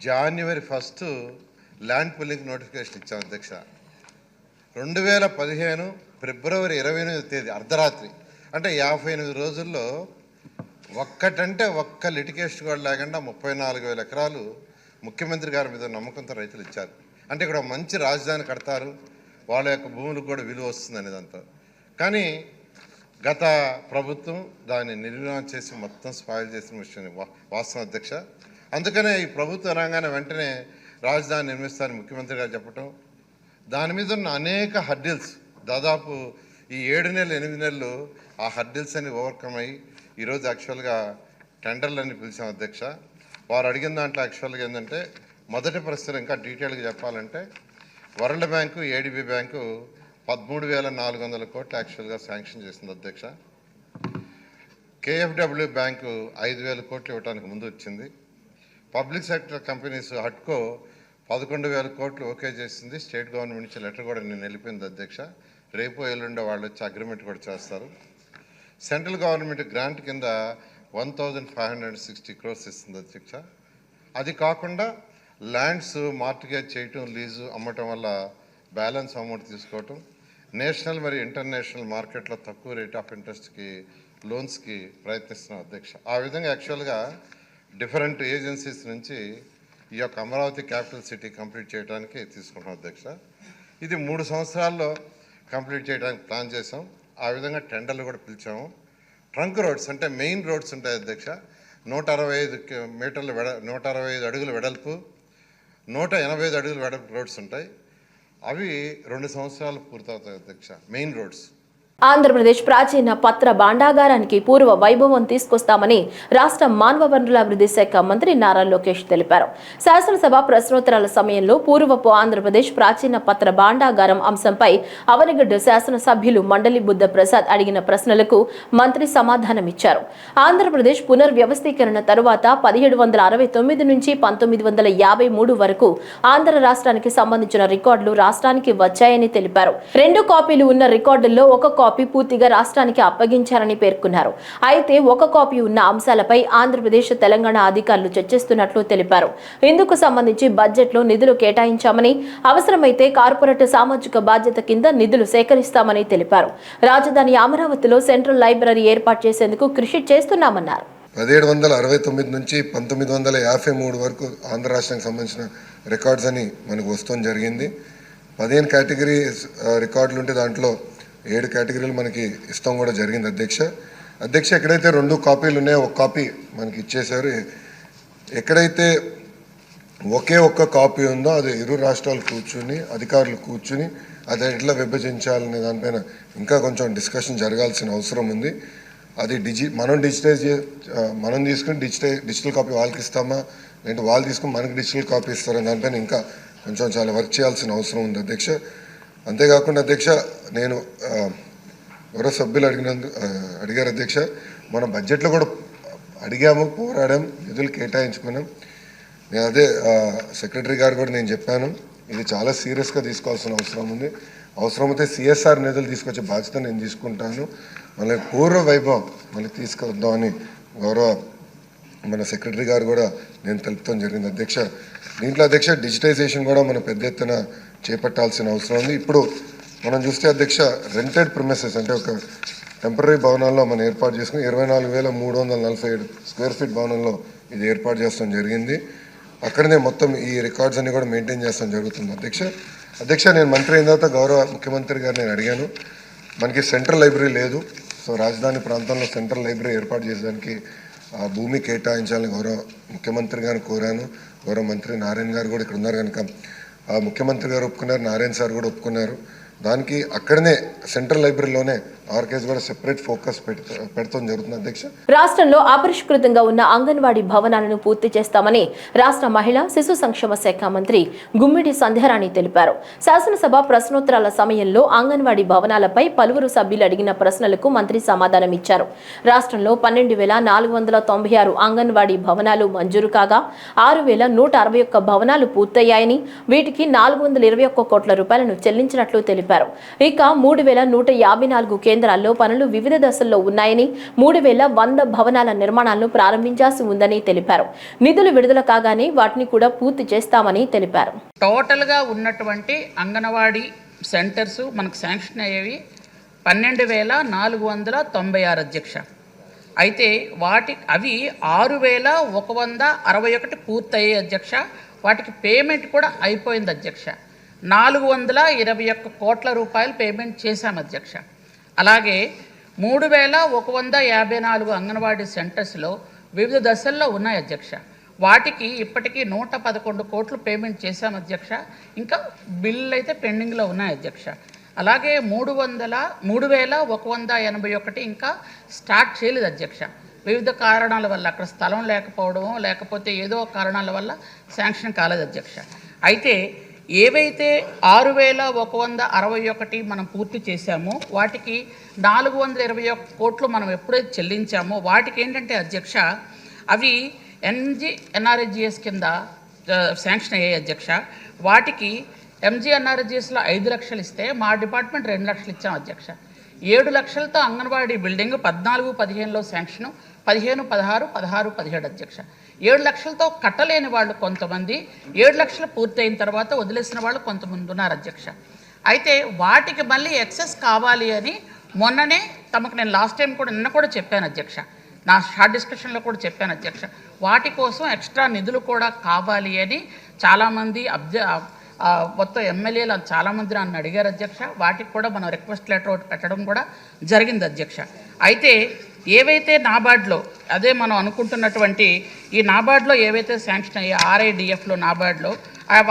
జనవరి 1 ల్యాండ్ పుల్లింగ్ నోటిఫికేషన్ ఇచ్చాం అధ్యక్ష. 2015 ఫిబ్రవరి 28వ తేదీ అర్ధరాత్రి, అంటే 58 రోజుల్లో ఒక్క లిటిగేషన్ కూడా లేకుండా 34,000 ఎకరాలు ముఖ్యమంత్రి గారి మీద నమ్మకంతో రైతులు ఇచ్చారు. అంటే ఇక్కడ మంచి రాజధాని కడతారు, వాళ్ళ యొక్క భూములకు కూడా విలువ వస్తుంది అనేదంతా. కానీ గత ప్రభుత్వం దాన్ని నిర్వహణ చేసి మొత్తం స్పాయిల్ చేసిన విషయం వాస్తవం అధ్యక్ష. అందుకనే ఈ ప్రభుత్వం రంగానే వెంటనే రాజధాని నిర్మిస్తారని ముఖ్యమంత్రి గారు చెప్పటం, దాని మీద ఉన్న అనేక హర్డిల్స్, దాదాపు ఈ 7 నెలలు 8 నెలలు ఆ హర్డిల్స్ అని ఓవర్కమ్ అయ్యి ఈరోజు యాక్చువల్గా టెండర్లన్నీ పిలిచాం అధ్యక్ష. వారు అడిగిన దాంట్లో యాక్చువల్గా ఏంటంటే మొదటి పరిస్థితులు ఇంకా డీటెయిల్గా చెప్పాలంటే వరల్డ్ బ్యాంకు, ADB బ్యాంకు 13,400 కోట్లు యాక్చువల్గా శాంక్షన్ చేసింది అధ్యక్ష. KFW బ్యాంకు 5,000 కోట్లు ఇవ్వడానికి ముందు వచ్చింది. పబ్లిక్ సెక్టర్ కంపెనీస్ హట్కో 11,000 కోట్లు ఓకే చేసింది. స్టేట్ గవర్నమెంట్ నుంచి లెటర్ కూడా నేను వెళ్ళిపోయింది అధ్యక్ష. రేపు ఎల్లుండే వాళ్ళు వచ్చి అగ్రిమెంట్ కూడా చేస్తారు. సెంట్రల్ గవర్నమెంట్ గ్రాంట్ కింద 1,560 crores ఇస్తుంది అధ్యక్ష. అది కాకుండా ల్యాండ్స్ మార్టిగేజ్ చేయటం, లీజు అమ్మటం వల్ల బ్యాలెన్స్ అమౌంట్ తీసుకోవటం, నేషనల్ మరియు ఇంటర్నేషనల్ మార్కెట్లో తక్కువ రేట్ ఆఫ్ ఇంట్రెస్ట్కి లోన్స్కి ప్రయత్నిస్తున్నాం అధ్యక్ష. ఆ విధంగా యాక్చువల్గా డిఫరెంట్ ఏజెన్సీస్ నుంచి ఈ యొక్క అమరావతి క్యాపిటల్ సిటీ కంప్లీట్ చేయడానికి తీసుకుంటాం అధ్యక్ష. ఇది 3 సంవత్సరాల్లో కంప్లీట్ చేయడానికి ప్లాన్ చేసాం. ఆ విధంగా టెండర్లు కూడా పిలిచాము. ట్రంక్ రోడ్స్ అంటే మెయిన్ రోడ్స్ ఉంటాయి అధ్యక్ష. 165 అడుగుల వెడల్పు, 185 అడుగుల వెడల్పు రోడ్స్ ఉంటాయి. అవి 2 సంవత్సరాలు పూర్తవుతాయి అధ్యక్ష, మెయిన్ రోడ్స్. ఆంధ్రప్రదేశ్ ప్రాచీన పత్ర భాండాగారానికి పూర్వ వైభవం తీసుకొస్తామని రాష్ట్ర మానవ వనరుల అభివృద్ధి శాఖ మంత్రి నారా లోకేష్ తెలిపారు. శాసనసభ ప్రశ్నోత్తరాల సమయంలో పూర్వపు ఆంధ్రప్రదేశ్ ప్రాచీన పత్ర భాండాగారం అంశంపై అవనిగడ్డ శాసనసభ్యులు మండలి బుద్ధ ప్రసాద్ అడిగిన ప్రశ్నలకు మంత్రి సమాధానమిచ్చారు. ఆంధ్రప్రదేశ్ పునర్వ్యవస్థీకరణ తరువాత 1769 నుంచి 1953 వరకు ఆంధ్ర రాష్ట్రానికి సంబంధించిన రికార్డులు రాష్ట్రానికి వచ్చాయని తెలిపారు. 2 కాపీలు ఉన్న రికార్డుల్లో ఒక కాపీ పూర్తిగా రాష్ట్రానికి అప్పగించారని పేర్కొన్నారు. అయితే ఒక కాపీ ఉన్న అంశాలపై ఆంధ్రప్రదేశ్, తెలంగాణ అధికారులు చర్చిస్తున్నట్లు తెలిపారు. ఇందుకు సంబంధించి బడ్జెట్లో నిధులు కేటాయించామని, అవసరమైతే కార్పొరేట్ సామాజిక బాధ్యత కింద నిధులు సేకరిస్తామని తెలిపారు. రాజధాని అమరావతిలో సెంట్రల్ లైబ్రరీ ఏర్పాటు చేసేందుకు కృషి చేస్తున్నామన్నారు. 1769 నుంచి 1953 వరకు ఆంధ్ర రాష్ట్రానికి సంబంధించిన రికార్డ్స్ అని మనకు వస్తూ జరిగింది. 15 కేటగిరీ రికార్డులు ఉంటే దాంట్లో 7 కేటగిరీలు మనకి ఇస్తాం కూడా జరిగింది అధ్యక్ష. ఎక్కడైతే 2 కాపీలు ఉన్నాయో ఒక కాపీ మనకి ఇచ్చేశారు. ఎక్కడైతే ఒక్క కాపీ ఉందో అది ఇరు రాష్ట్రాలు కూర్చుని, అధికారులు కూర్చుని అది ఎట్లా విభజించాలనే దానిపైన ఇంకా కొంచెం డిస్కషన్ జరగాల్సిన అవసరం ఉంది. అది మనం తీసుకుని డిజిటల్ కాపీ వాళ్ళకి ఇస్తామా, లేదంటే వాళ్ళు తీసుకుని మనకి డిజిటల్ కాపీ ఇస్తారని దానిపైన ఇంకా కొంచెం చాలా వర్క్ చేయాల్సిన అవసరం ఉంది అధ్యక్ష. అంతేకాకుండా అధ్యక్ష, నేను ఎవరో సభ్యులు అడిగారు అధ్యక్ష, మన బడ్జెట్లో కూడా అడిగాము, పోరాడాం, నిధులు కేటాయించుకున్నాం. నేను అదే సెక్రటరీ గారు కూడా నేను చెప్పాను, ఇది చాలా సీరియస్గా తీసుకోవాల్సిన అవసరం ఉంది. అవసరమైతే సిఎస్ఆర్ నిధులు తీసుకొచ్చే బాధ్యత నేను తీసుకుంటాను. మళ్ళీ పూర్వ వైభవం మళ్ళీ తీసుకొద్దామని గౌరవ మన సెక్రటరీ గారు కూడా నేను తెలుపుతాం జరిగింది అధ్యక్ష. దీంట్లో అధ్యక్ష డిజిటైజేషన్ కూడా మనం పెద్ద ఎత్తున చేపట్టాల్సిన అవసరం ఉంది. ఇప్పుడు మనం చూస్తే అధ్యక్ష రెంటెడ్ ప్రిమిసెస్ అంటే ఒక టెంపరీ భవనాల్లో మనం ఏర్పాటు చేసుకుని 24,347 స్క్వేర్ ఫీట్ భవనంలో ఇది ఏర్పాటు చేస్తాం జరిగింది. అక్కడనే మొత్తం ఈ రికార్డ్స్ అన్ని కూడా మెయింటైన్ చేస్తాం జరుగుతుంది అధ్యక్ష. నేను మంత్రి అయిన తర్వాత గౌరవ ముఖ్యమంత్రి గారు నేను అడిగాను, మనకి సెంట్రల్ లైబ్రరీ లేదు, సో రాజధాని ప్రాంతంలో సెంట్రల్ లైబ్రరీ ఏర్పాటు చేసేదానికి భూమి కేటాయించాలని గౌరవ ముఖ్యమంత్రి గారిని కోరాను. గౌరవ మంత్రి నారాయణ గారు కూడా ఇక్కడ ఉన్నారు కనుక ముఖ్యమంత్రి గారు ఒప్పుకున్నారు, నారాయణ సార్ కూడా ఒప్పుకున్నారు. దానికి అక్కడనే సెంట్రల్ లైబ్రరీలోనే ఆర్కేస్ కూడా సెపరేట్ ఫోకస్ పెడతాం జరుగుతుంది అధ్యక్ష. రాష్ట్రంలో అపరిష్కృతంగా ఉన్న అంగన్వాడీ భవనాలను పూర్తి చేస్తామని రాష్ట్ర మహిళా శిశు సంక్షేమ శాఖ మంత్రి గుమ్మిడి సంధ్యారాణి తెలిపారు. శాసనసభ ప్రశ్నోత్తరాల సమయంలో అంగన్వాడీ భవనాలపై పలువురు సభ్యులు అడిగిన ప్రశ్నలకు మంత్రి సమాధానం ఇచ్చారు. రాష్ట్రంలో 12,496 అంగన్వాడీ భవనాలు మంజూరు కాగా 6,161 భవనాలు పూర్తయ్యాయని, వీటికి 421 కోట్ల రూపాయలను చెల్లించినట్లు తెలిపారు. ఇక 3,154 కేంద్రాల్లో పనులు వివిధ దశల్లో ఉన్నాయని, 3,100 భవనాల నిర్మాణాలను ప్రారంభించాల్సి ఉందని తెలిపారు. నిధులు విడుదల కాగానే వాటిని కూడా పూర్తి చేస్తామని తెలిపారు. టోటల్గా ఉన్నటువంటి అంగన్వాడీ సెంటర్స్ మనకు శాంక్షన్ అయ్యేవి 12,496 అధ్యక్ష. అయితే అవి 6,161 పూర్తయ్యాయి అధ్యక్ష. వాటికి పేమెంట్ కూడా అయిపోయింది అధ్యక్ష. 421 కోట్ల రూపాయలు పేమెంట్ చేశాం అధ్యక్ష. అలాగే 3,154 అంగన్వాడీ సెంటర్స్లో వివిధ దశల్లో ఉన్నాయి అధ్యక్ష. వాటికి ఇప్పటికీ 111 కోట్లు పేమెంట్ చేశాం అధ్యక్ష. ఇంకా బిల్లులు అయితే పెండింగ్లో ఉన్నాయి అధ్యక్ష. అలాగే 3,181 ఇంకా స్టార్ట్ చేయలేదు అధ్యక్ష. వివిధ కారణాల వల్ల, అక్కడ స్థలం లేకపోవడం లేకపోతే ఏదో కారణాల వల్ల శాంక్షన్ కాలేదు అధ్యక్ష. అయితే ఏవైతే 6,161 మనం పూర్తి చేశామో వాటికి 421 కోట్లు మనం ఎప్పుడైతే చెల్లించామో వాటికి ఏంటంటే అధ్యక్ష అవి MGNRGS కింద శాంక్షన్ అయ్యాయి అధ్యక్ష. వాటికి MGNRGSలో 5 లక్షలు ఇస్తే మా డిపార్ట్మెంట్ 2 లక్షలు ఇచ్చాం అధ్యక్ష. 7 లక్షలతో అంగన్వాడీ బిల్డింగ్ 14-15లో శాంక్షను, 15-16, 16-17 అధ్యక్ష. 7 లక్షలతో కట్టలేని వాళ్ళు కొంతమంది, 7 లక్షలు పూర్తయిన తర్వాత వదిలేసిన వాళ్ళు కొంతమంది ఉన్నారు అధ్యక్ష. అయితే వాటికి మళ్ళీ ఎక్సెస్ కావాలి అని మొన్ననే తమకు నేను లాస్ట్ టైం కూడా నిన్న కూడా చెప్పాను అధ్యక్ష, నా షార్ట్ డిస్కషన్లో కూడా చెప్పాను అధ్యక్ష. వాటి కోసం ఎక్స్ట్రా నిధులు కూడా కావాలి అని చాలామంది మొత్తం ఎమ్మెల్యేలు చాలామంది నన్ను అడిగారు అధ్యక్ష. వాటికి కూడా మనం రిక్వెస్ట్ లెటర్ ఒకటి పెట్టడం కూడా జరిగింది అధ్యక్ష. అయితే ఏవైతే నాబార్డ్లో అదే మనం అనుకుంటున్నటువంటి ఈ నాబార్డ్లో ఏవైతే శాంక్షన్ అయ్యాయి RIDFలో నాబార్డ్లో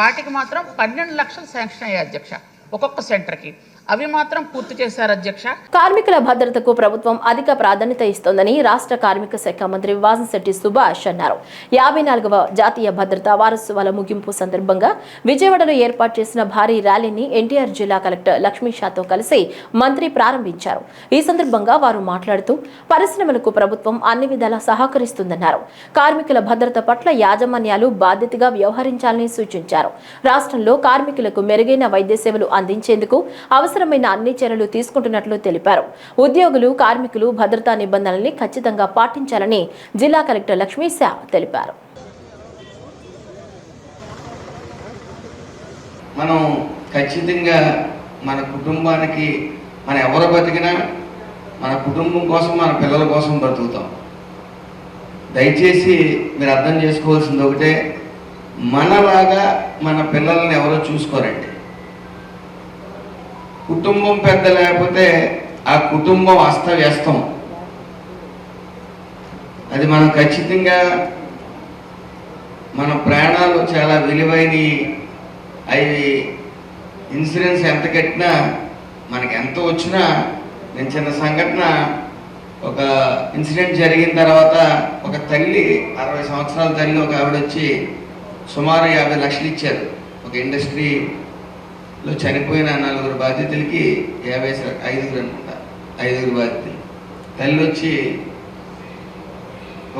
వాటికి మాత్రం 12 లక్షలు శాంక్షన్ అయ్యాయి అధ్యక్ష ఒక్కొక్క సెంటర్కి. అవి మాత్రం పూర్తి చేశారు అధ్యక్ష. కార్మికుల భద్రతకు ప్రభుత్వం అధిక ప్రాధాన్యత ఇస్తోందని రాష్ట్ర కార్మిక శాఖ మంత్రి వాసంశెట్టి సుభాష్ అన్నారు. 54వ జాతీయ భద్రతా వారోత్సవాల ముగింపు సందర్భంగా విజయవాడలో ఏర్పాటు చేసిన భారీ ర్యాలీని ఎన్టీఆర్ జిల్లా కలెక్టర్ లక్ష్మీ షాతో కలిసి మంత్రి ప్రారంభించారు. ఈ సందర్భంగా వారు మాట్లాడుతూ పరిశ్రమలకు ప్రభుత్వం అన్ని విధాలా సహకరిస్తుందన్నారు. కార్మికుల భద్రత పట్ల యాజమాన్యాలు బాధ్యతగా వ్యవహరించాలని సూచించారు. రాష్ట్రంలో కార్మికులకు మెరుగైన వైద్య సేవలు అందించేందుకు అవసరమైన అన్ని చర్యలు తీసుకుంటున్నట్లు తెలిపారు. ఉద్యోగులు, కార్మికులు భద్రతా నిబంధనల్ని ఖచ్చితంగా పాటించాలని జిల్లా కలెక్టర్ లక్ష్మీ షా తెలిపారు. మనం ఖచ్చితంగా మన కుటుంబానికి మన ఎవరు బతికినా మన కుటుంబం కోసం, మన పిల్లల కోసం బతుకుతాం. దయచేసి మీరు అర్థం చేసుకోవాల్సింది ఒకటే, మనలాగా మన పిల్లల్ని ఎవరో చూసుకోరండి. కుటుంబం పెద్ద లేకపోతే ఆ కుటుంబం అస్తవ్యస్తం. అది మనం ఖచ్చితంగా మన ప్రాణాలు చాలా విలువైనవి. అవి ఇన్సూరెన్స్ ఎంత కట్టినా మనకి ఎంత వచ్చినా, నేను చిన్న సంఘటన, ఒక ఇన్సిడెంట్ జరిగిన తర్వాత ఒక తల్లి 60 సంవత్సరాల తల్లి ఒక ఆవిడ వచ్చి సుమారు 50 లక్షలు ఇచ్చారు. ఒక ఇండస్ట్రీలో చనిపోయిన 4 బాధితులకి 5 బాధితులు. తల్లి వచ్చి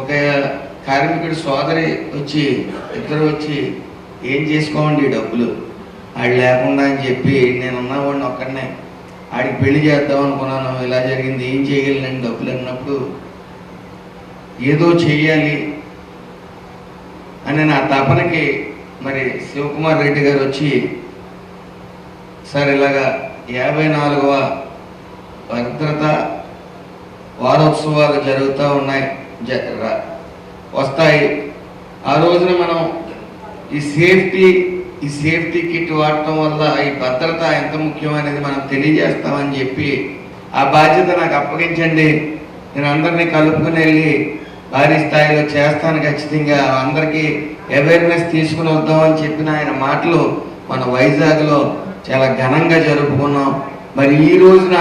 ఒక కార్మికుడి సోదరి వచ్చి ఇద్దరు వచ్చి ఏం చేసుకోమండి డబ్బులు ఆడు లేకుండా అని చెప్పి నేను ఉన్నవాడిని ఒక్కడనే ఆడికి పెళ్లి చేద్దాం అనుకున్నాను, ఇలా జరిగింది, ఏం చేయగలను డబ్బులు అన్నప్పుడు ఏదో చెయ్యాలి అని నా తపనకి మరి శివకుమార్ రెడ్డి గారు వచ్చి సార్ ఇలాగా 54వ భద్రత వారోత్సవాలు జరుగుతూ ఉన్నాయి, వస్తాయి. ఆ రోజున మనం ఈ సేఫ్టీ కిట్ వాడటం వల్ల ఈ భద్రత ఎంత ముఖ్యమనేది మనం తెలియజేస్తామని చెప్పి ఆ బాధ్యత నాకు అప్పగించండి, నేను అందరినీ కలుపుకుని వెళ్ళి భారీ స్థాయిలో చేస్తాను, ఖచ్చితంగా అందరికీ అవేర్నెస్ తీసుకుని వద్దామని చెప్పిన ఆయన మాటలు మన వైజాగ్లో చాలా ఘనంగా జరుపుకున్నాం. మరి ఈ రోజున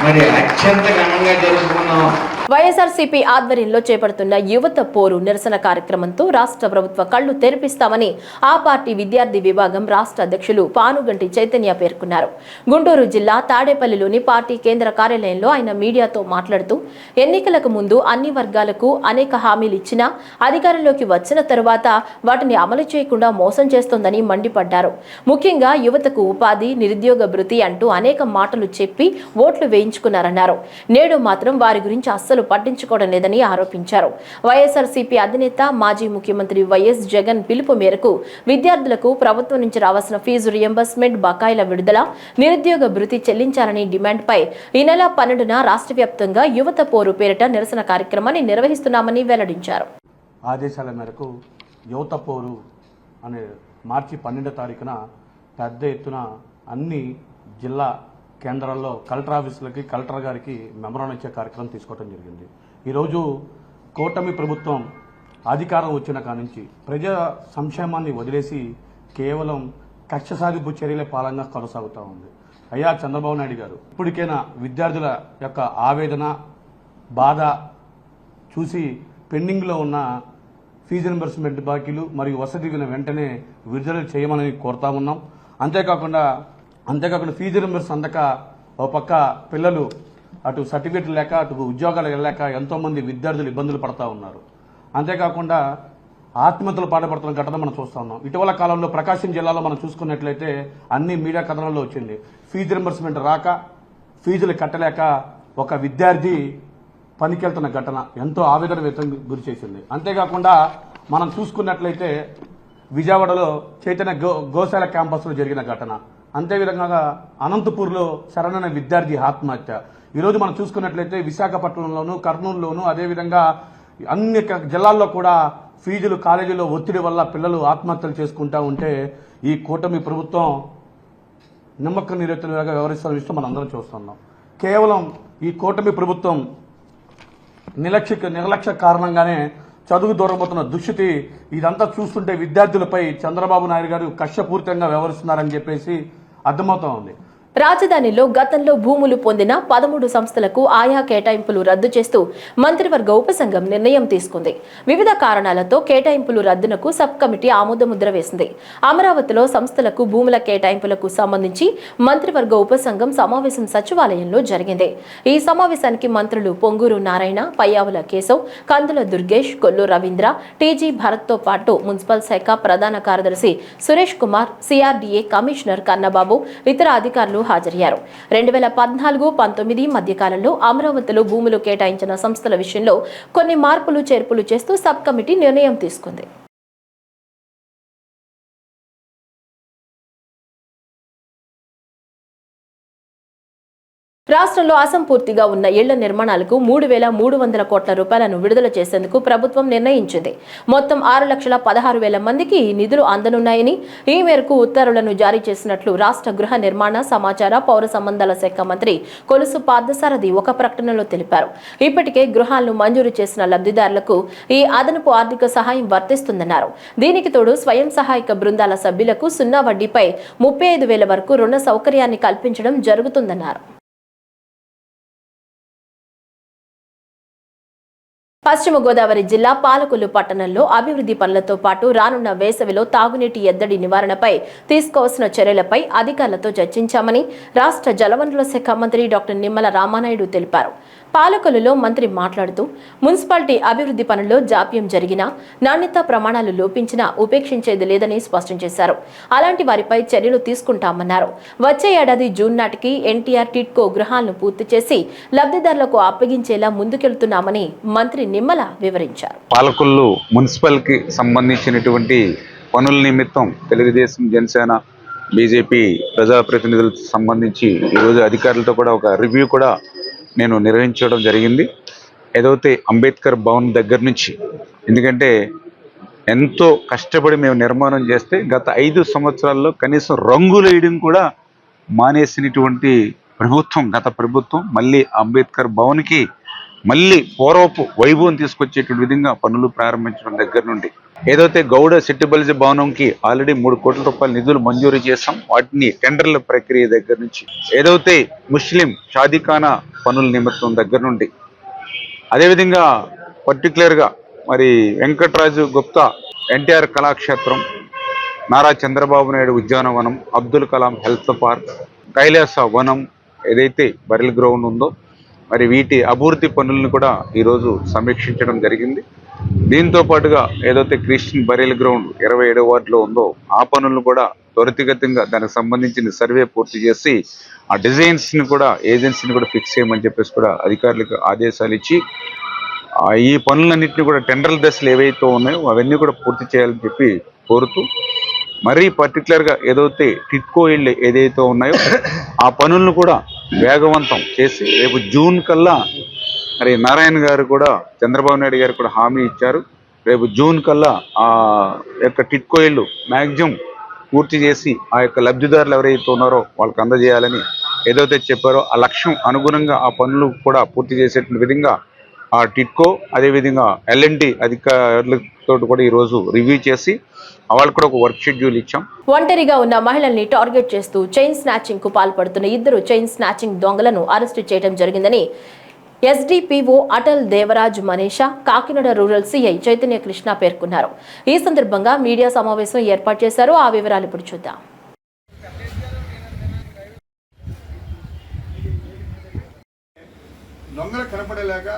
మరి అత్యంత ఘనంగా జరుపుకున్నాం. వైఎస్ఆర్సీపీ ఆధ్వర్యంలో చేపడుతున్న యువత పోరు నిరసన కార్యక్రమంతో రాష్ట్ర ప్రభుత్వ కళ్లు తెరిపిస్తామని ఆ పార్టీ విద్యార్థి విభాగం రాష్ట్ర అధ్యక్షులు పానుగంటి చైతన్య పేర్కొన్నారు. గుంటూరు జిల్లా తాడేపల్లిలోని పార్టీ కేంద్ర కార్యాలయంలో ఆయన మీడియాతో మాట్లాడుతూ ఎన్నికలకు ముందు అన్ని వర్గాలకు అనేక హామీలు ఇచ్చినా అధికారంలోకి వచ్చిన తరువాత వాటిని అమలు చేయకుండా మోసం చేస్తోందని మండిపడ్డారు. ముఖ్యంగా యువతకు ఉపాధి, నిరుద్యోగ భృతి అంటూ అనేక మాటలు చెప్పి ఓట్లు వేయించుకున్నారన్నారు. నేడు మాత్రం వారి గురించి అస్సలు పట్టించుకోవడం లేదని ఆరోపించారు. వైఎస్ఆర్సీపీ అధినేత మాజీ ముఖ్యమంత్రి వైఎస్ జగన్ పిలుపు మేరకు విద్యార్థులకు ప్రభుత్వం నుంచి రావాల్సిన ఫీజు రియంబర్స్మెంట్, బకాయిల విడుదల, నిరుద్యోగ భృతి చెల్లించాలనే డిమాండ్పై ఈ నెల 12న రాష్ట్ర వ్యాప్తంగా యువత పోరు పేరిట నిరసన కార్యక్రమాన్ని నిర్వహిస్తున్నామని వెల్లడించారు. ఆదేశాల మేరకు యువత పోరు అనే మార్చి 12వ తారీఖున పెద్ద ఎత్తున అన్ని జిల్లా కేంద్రాల్లో కలెక్టర్ ఆఫీసులకి, కలెక్టర్ గారికి మెమరాన్ ఇచ్చే కార్యక్రమం తీసుకోవడం జరిగింది. ఈరోజు కూటమి ప్రభుత్వం అధికారం వచ్చిన కానుంచి ప్రజా సంక్షేమాన్ని వదిలేసి కేవలం కక్ష సాధింపు చర్యలే పాలనగా కొనసాగుతూ ఉంది. అయ్యా చంద్రబాబు నాయుడు గారు, ఇప్పటికైనా విద్యార్థుల యొక్క ఆవేదన, బాధ చూసి పెండింగ్లో ఉన్న ఫీజు రింబర్స్మెంట్ బాకీలు మరియు వసతి దీవెన వెంటనే విడుదల చేయమని కోరుతా ఉన్నాం. అంతేకాకుండా ఫీజు రింబర్స్ అందక ఒక పక్క పిల్లలు అటు సర్టిఫికేట్ లేక అటు ఉద్యోగాలు వెళ్ళలేక ఎంతోమంది విద్యార్థులు ఇబ్బందులు పడతా ఉన్నారు. అంతేకాకుండా ఆత్మహత్యలు పాటుపడుతున్న ఘటన మనం చూస్తూ ఉన్నాం. ఇటీవల కాలంలో ప్రకాశం జిల్లాలో మనం చూసుకున్నట్లయితే అన్ని మీడియా కథనాల్లో వచ్చింది. ఫీజు రింబర్స్మెంట్ రాక, ఫీజులు కట్టలేక ఒక విద్యార్థి పనికెళ్తున్న ఘటన ఎంతో ఆవేదన వ్యక్తం గురి చేసింది. అంతేకాకుండా మనం చూసుకున్నట్లయితే విజయవాడలో చైతన్య గోశాల క్యాంపస్లో జరిగిన ఘటన, అంతేవిధంగా అనంతపూర్లో శరణైన విద్యార్థి ఆత్మహత్య. ఈరోజు మనం చూసుకున్నట్లయితే విశాఖపట్నంలోను, కర్నూలులోను, అదేవిధంగా అన్ని జిల్లాల్లో కూడా ఫీజులు, కాలేజీలో ఒత్తిడి వల్ల పిల్లలు ఆత్మహత్యలు చేసుకుంటా ఉంటే ఈ కూటమి ప్రభుత్వం నిమ్మక నీరెత్తులుగా వ్యవహరిస్తున్న విషయం మనం అందరం చూస్తున్నాం. కేవలం ఈ కూటమి ప్రభుత్వం నిర్లక్ష్య కారణంగానే చదువు దూరమవుతున్న దుస్థితి ఇదంతా చూస్తుంటే విద్యార్థులపై చంద్రబాబు నాయుడు గారు కక్షపూరితంగా వ్యవహరిస్తున్నారని చెప్పేసి అర్థమవుతా ఉంది. రాజధానిలో గతంలో భూములు పొందిన 13 సంస్థలకు ఆయా కేటాయింపులు రద్దు చేస్తూ మంత్రివర్గ ఉపసంఘం నిర్ణయం తీసుకుంది. వివిధ కారణాలతో కేటాయింపులు రద్దునకు సబ్ కమిటీ ఆమోదముద్ర వేసింది. అమరావతిలో సంస్థలకు భూముల కేటాయింపులకు సంబంధించి మంత్రివర్గ ఉపసంఘం సమావేశం సచివాలయంలో జరిగింది. ఈ సమావేశానికి మంత్రులు పొంగూరు నారాయణ, పయ్యావుల కేశవ్, కందుల దుర్గేష్, కొల్లు రవీంద్ర, టీజీ భరత్తో పాటు మున్సిపల్ శాఖ ప్రధాన కార్యదర్శి సురేష్ కుమార్, సిఆర్డీఏ కమిషనర్ కన్నబాబు, ఇతర అధికారులు హాజరయ్యారు. 2014-19 మధ్య కాలంలో అమరావతిలో భూములు కేటాయించిన సంస్థల విషయంలో కొన్ని మార్పులు చేర్పులు చేస్తూ సబ్ కమిటీ నిర్ణయం తీసుకుంది. రాష్ట్రంలో అసంపూర్తిగా ఉన్న ఇళ్ల నిర్మాణాలకు 3,300 కోట్ల రూపాయలను విడుదల చేసేందుకు ప్రభుత్వం నిర్ణయించింది. మొత్తం 6,16,000 మందికి ఈ నిధులు అందనున్నాయని, ఈ మేరకు ఉత్తర్వులను జారీ చేసినట్లు రాష్ట్ర గృహ నిర్మాణ, సమాచార, పౌర సంబంధాల శాఖ మంత్రి కొలుసు పార్థసారథి ఒక ప్రకటనలో తెలిపారు. ఇప్పటికే గృహాలను మంజూరు చేసిన లబ్ధిదారులకు ఈ అదనపు ఆర్థిక సహాయం వర్తిస్తుందన్నారు. దీనికి తోడు స్వయం సహాయక బృందాల సభ్యులకు 0 వడ్డీపై 35,000 వరకు రుణ సౌకర్యాన్ని కల్పించడం జరుగుతుందన్నారు. పశ్చిమ గోదావరి జిల్లా పాలకొల్లు పట్టణంలో అభివృద్ధి పనులతో పాటు రానున్న వేసవిలో తాగునీటి ఎద్దడి నివారణపై తీసుకోవాల్సిన చర్యలపై అధికారులతో చర్చించామని రాష్ట్ర జలవనరుల శాఖ మంత్రి డాక్టర్ నిమ్మల రామానాయుడు తెలిపారు. పాలకొల్లులో మంత్రి మాట్లాడుతూ మున్సిపాలిటీ అభివృద్ధి పనుల్లో జాప్యం జరిగినా నాణ్యతా ప్రమాణాలు లోపించినా ఉపేక్షించేది లేదని స్పష్టం చేశారు. అలాంటి వారిపై చర్యలు తీసుకుంటామన్నారు. వచ్చే ఏడాది జూన్ నాటికి ఎన్టీఆర్ టిడ్కో గృహాలను పూర్తి చేసి లబ్ధిదారులకు అప్పగించేలా ముందుకెళ్తున్నామని మంత్రి నిమ్మల వివరించారు. పాలకొల్లు మున్సిపల్కి సంబంధించినటువంటి పనుల నిమిత్తం తెలుగుదేశం, జనసేన, బీజేపీ ప్రజాప్రతినిధులకు సంబంధించి ఈరోజు అధికారులతో కూడా ఒక రివ్యూ కూడా నేను నిర్వహించడం జరిగింది. ఏదైతే అంబేద్కర్ భవన్ దగ్గర నుంచి, ఎందుకంటే ఎంతో కష్టపడి మేము నిర్మాణం చేస్తే గత 5 సంవత్సరాల్లో కనీసం రంగులు వేయడం కూడా మానేసినటువంటి ప్రభుత్వం గత ప్రభుత్వం మళ్ళీ అంబేద్కర్ భవన్కి మళ్ళీ పూర్వపు వైభవం తీసుకొచ్చేటువంటి విధంగా పనులు ప్రారంభించడం దగ్గర నుండి, ఏదైతే గౌడ సెట్టిబల్జీ భవనంకి ఆల్రెడీ 3 కోట్ల రూపాయల నిధులు మంజూరు చేశాం, వాటిని టెండర్ల ప్రక్రియ దగ్గర నుంచి, ఏదైతే ముస్లిం షాదీఖానా పనుల నిమిత్తం దగ్గర నుండి, అదేవిధంగా పర్టికులర్గా మరి వెంకటరాజు గుప్తా ఎన్టీఆర్ కళాక్షేత్రం, నారా చంద్రబాబు నాయుడు ఉద్యానవనం, అబ్దుల్ కలాం హెల్త్ పార్క్, కైలాస వనం ఏదైతే బరిల్ గ్రౌండ్ ఉందో మరి వీటి అభివృద్ధి పనులను కూడా ఈరోజు సమీక్షించడం జరిగింది. దీంతో పాటుగా ఏదైతే క్రిస్టియన్ బరియల్ గ్రౌండ్ 27వ వార్డులో ఉందో ఆ పనులను కూడా త్వరితగతంగా దానికి సంబంధించిన సర్వే పూర్తి చేసి ఆ డిజైన్స్ని కూడా ఏజెన్సీని కూడా ఫిక్స్ చేయమని చెప్పేసి కూడా అధికారులకు ఆదేశాలు ఇచ్చి ఈ పనులన్నింటినీ కూడా టెండర్ల దశలు ఏవైతే ఉన్నాయో అవన్నీ కూడా పూర్తి చేయాలని చెప్పి కోరుతూ, మరీ పర్టికులర్గా ఏదైతే టిడ్కో ఇళ్ళు ఏదైతే ఉన్నాయో ఆ పనులను కూడా వేగవంతం చేసి రేపు జూన్ కల్లా, మరి నారాయణ గారు కూడా చంద్రబాబు నాయుడు గారు కూడా హామీ ఇచ్చారు, రేపు జూన్ కల్లా ఆ యొక్క టిడ్కో ఇళ్ళు మ్యాక్సిమం పూర్తి చేసి ఆ యొక్క లబ్ధిదారులు ఎవరైతే ఉన్నారో వాళ్ళకి అందజేయాలని ఏదైతే చెప్పారో ఆ లక్ష్యం అనుగుణంగా ఆ పనులు కూడా పూర్తి చేసేటువంటి విధంగా ఆ టిడ్కో అదేవిధంగా L&T అధికారులతో కూడా ఈరోజు రివ్యూ చేసి వాళ్ళకు కూడా ఒక వర్క్ షెడ్యూల్ ఇచ్చాం. ఒంటరిగా ఉన్న మహిళల్ని టార్గెట్ చేస్తూ చైన్ స్నాచింగ్ కు పాల్పడుతున్న 2 చైన్ స్నాచింగ్ దొంగలను అరెస్టు చేయడం జరిగిందని SDPO Atal Devaraj Manisha, Kakinada rural CI Chaitanya Krishna పేర్కొన్నారు. ఈ సందర్భంగా మీడియా సమావేశం ఏర్పాటు చేశారు. ఆ వివరాలు ఇప్పుడు చూద్దాం. దొంగలు కనపడేలాగ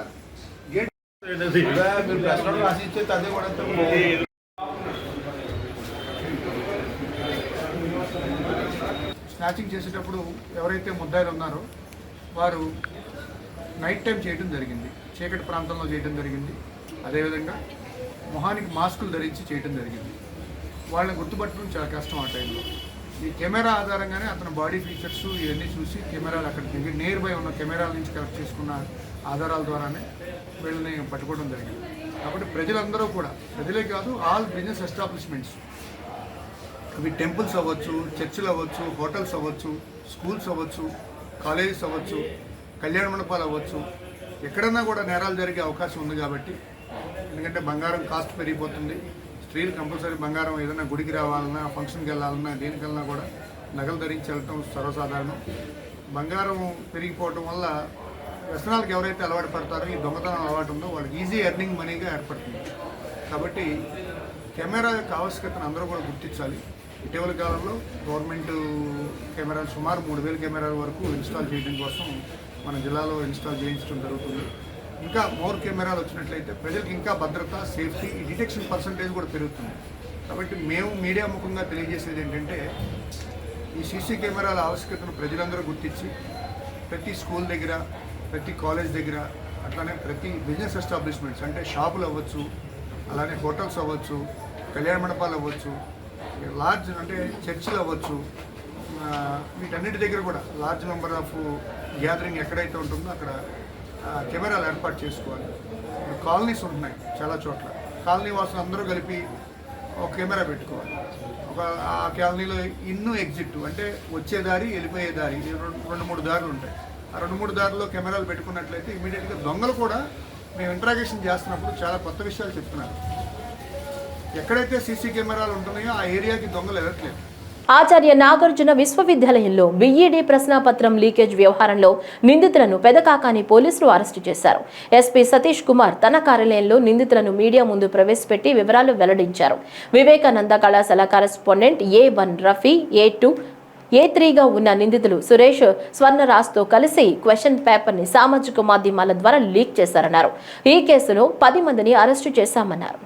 స్నాచింగ్ చేసేటప్పుడు ఎవరైతే ముద్దాయిలు ఉన్నారో వారు నైట్ టైం చేయడం జరిగింది, చీకటి ప్రాంతంలో చేయడం జరిగింది. అదేవిధంగా మొహానికి మాస్కులు ధరించి చేయడం జరిగింది. వాళ్ళని గుర్తుపట్టడం చాలా కష్టం ఆ టైంలో. ఈ కెమెరా ఆధారంగానే అతని బాడీ ఫీచర్స్ ఇవన్నీ చూసి కెమెరాలు అక్కడికి నియర్ బై ఉన్న కెమెరాల నుంచి కలెక్ట్ చేసుకున్న ఆధారాల ద్వారానే వీళ్ళని పట్టుకోవడం జరిగింది. కాబట్టి ప్రజలందరూ కూడా, ప్రజలే కాదు ఆల్ బిజినెస్ ఎస్టాబ్లిష్మెంట్స్, అవి టెంపుల్స్ అవ్వచ్చు, చర్చిలు అవ్వచ్చు, హోటల్స్ అవ్వచ్చు, స్కూల్స్ అవ్వచ్చు, కాలేజెస్ అవ్వచ్చు, కళ్యాణ మండపాలు అవ్వచ్చు, ఎక్కడన్నా కూడా నేరాలు జరిగే అవకాశం ఉంది. కాబట్టి ఎందుకంటే బంగారం కాస్ట్ పెరిగిపోతుంది, స్త్రీలు కంపల్సరీ బంగారం ఏదైనా గుడికి రావాలన్నా, ఫంక్షన్కి వెళ్ళాలన్నా, దేనికన్నా కూడా నగలు ధరించి వెళ్ళటం సర్వసాధారణం. బంగారం పెరిగిపోవటం వల్ల వ్యసనాలకు ఎవరైతే అలవాటు పడతారో, ఈ దొంగతనం అలవాటు ఉందో వాళ్ళకి ఈజీ ఎర్నింగ్ మనీగా ఏర్పడుతుంది. కాబట్టి కెమెరా యొక్క ఆవశ్యకతను అందరూ కూడా గుర్తించాలి. ఇటీవల కాలంలో గవర్నమెంట్ కెమెరాలు సుమారు 3000 కెమెరాల వరకు ఇన్స్టాల్ చేయడం కోసం మన జిల్లాలో ఇన్స్టాల్ చేయించడం జరుగుతుంది. ఇంకా మోర్ కెమెరాలు వచ్చినట్లయితే ప్రజలకు ఇంకా భద్రత, సేఫ్టీ, ఈ డిటెక్షన్ పర్సంటేజ్ కూడా పెరుగుతుంది. కాబట్టి మేము మీడియా ముఖంగా తెలియజేసేది ఏంటంటే, ఈ సీసీ కెమెరాల ఆవశ్యకతను ప్రజలందరూ గుర్తించి ప్రతి స్కూల్ దగ్గర, ప్రతి కాలేజ్ దగ్గర, అట్లానే ప్రతి బిజినెస్ ఎస్టాబ్లిష్మెంట్స్ అంటే షాపులు అవ్వచ్చు, అలానే హోటల్స్ అవ్వచ్చు, కళ్యాణ మండపాలు అవ్వచ్చు, లార్జ్ అంటే చర్చిలు అవ్వచ్చు, వీటన్నిటి దగ్గర కూడా లార్జ్ నెంబర్ ఆఫ్ గ్యాదరింగ్ ఎక్కడైతే ఉంటుందో అక్కడ కెమెరాలు ఏర్పాటు చేసుకోవాలి. కాలనీస్ ఉంటున్నాయి చాలా చోట్ల, కాలనీ వాసులు అందరూ కలిపి ఒక కెమెరా పెట్టుకోవాలి. ఆ కాలనీలో ఎగ్జిట్ అంటే వచ్చే దారి, వెళ్ళిపోయే దారి, 2-3 దారులు ఉంటాయి. ఆ 2-3 దారుల్లో కెమెరాలు పెట్టుకున్నట్లయితే ఇమీడియట్గా దొంగలు కూడా మేము ఇంట్రాగేషన్ చేస్తున్నప్పుడు చాలా కొత్త విషయాలు చెప్తున్నారు. ఎక్కడైతే సీసీ కెమెరాలు ఉంటున్నాయో ఆ ఏరియాకి దొంగలు వెళ్ళట్లేదు. ఆచార్య నాగార్జున విశ్వవిద్యాలయంలో బీఈడీ ప్రశ్నాపత్రం లీకేజ్ వ్యవహారంలో నిందితులను పెదకాకాని పోలీసులు అరెస్టు చేశారు. ఎస్పీ సతీష్ కుమార్ తన కార్యాలయంలో నిందితులను మీడియా ముందు ప్రవేశపెట్టి వివరాలు వెల్లడించారు. వివేకానంద కళాశాల కరెస్పాండెంట్ A1 రఫీ, A2 A3గా ఉన్న నిందితులు సురేష్ స్వర్ణరాజ్తో కలిసి క్వశ్చన్ పేపర్ని సామాజిక మాధ్యమాల ద్వారా లీక్ చేశారన్నారు. ఈ కేసులో 10 మందిని అరెస్టు చేశామన్నారు.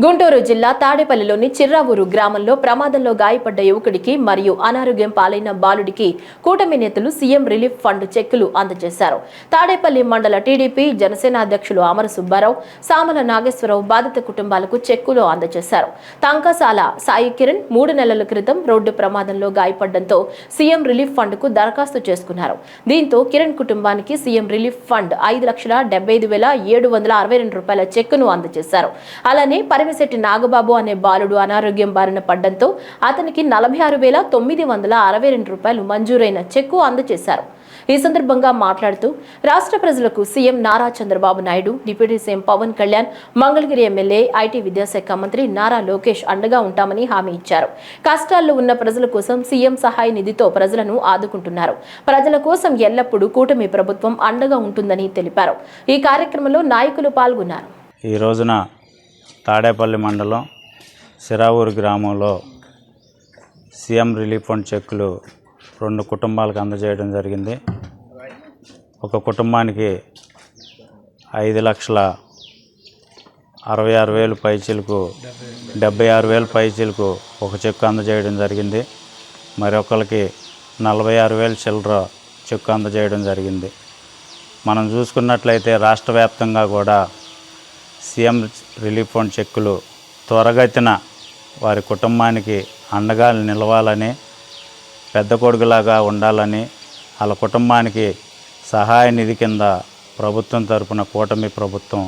గుంటూరు జిల్లా తాడేపల్లిలోని చిర్రావూరు గ్రామంలో ప్రమాదంలో గాయపడ్డ యువకుడికి మరియు అనారోగ్యం పాలైన బాలుడికి కూటమి నేతలు సీఎం రిలీఫ్ ఫండ్ చెక్కులు అందజేశారు. తాడేపల్లి మండల టీడీపీ జనసేన అధ్యక్షులు అమర సుబ్బారావు, సామల నాగేశ్వరరావు బాధిత కుటుంబాలకు చెక్కులు అందజేశారు. తంకసాల సాయి కిరణ్ 3 నెలల క్రితం రోడ్డు ప్రమాదంలో గాయపడడంతో సీఎం రిలీఫ్ ఫండ్ కు దరఖాస్తు చేసుకున్నారు. దీంతో కిరణ్ కుటుంబానికి సీఎం రిలీఫ్ ఫండ్ 5,75,762 రూపాయల చెక్కును అందజేశారు. అలానే పరిమిశెట్టి నాగబాబు అనే బాలుడు అనారోగ్యం బారిన పడ్డంతో అతనికి 46,962 రూపాయలు మంజూరైన చెక్కు అందజేశారు. ఈ సందర్భంగా మాట్లాడుతూ రాష్ట్ర ప్రజలకు CM Nara Chandrababu Naidu, deputy CM Pawan Kalyan, Mangalagiri MLA IT విద్యాశాఖ మంత్రి నారా లోకేష్ అండగా ఉంటామని హామీ ఇచ్చారు. కష్టాల్లో ఉన్న ప్రజల కోసం సీఎం సహాయ నిధితో ప్రజలను ఆదుకుంటున్నారు. ప్రజల కోసం ఎల్లప్పుడూ కూటమి ప్రభుత్వం అండగా ఉంటుందని తెలిపారు. ఈ కార్యక్రమంలో నాయకులు పాల్గొన్నారు. ఈ రోజున తాడేపల్లి మండలం సిరావూరు గ్రామంలో సీఎం రిలీఫ్ ఫండ్ చెక్కులు 2 కుటుంబాలకు అందజేయడం జరిగింది. ఒక కుటుంబానికి 5,66,000 పైచీలకు 76,000 పైచీలకు ఒక చెక్కు అందజేయడం జరిగింది. మరొకరికి 46,000 చిల్లర చెక్కు అందజేయడం జరిగింది. మనం చూసుకున్నట్లయితే రాష్ట్ర వ్యాప్తంగా కూడా సీఎం రిలీఫ్ ఫండ్ చెక్కులు త్వరగతిన వారి కుటుంబానికి అండగా నిలవాలని, పెద్ద కొడుకులాగా ఉండాలని, వాళ్ళ కుటుంబానికి సహాయ నిధి కింద ప్రభుత్వం తరపున కూటమి ప్రభుత్వం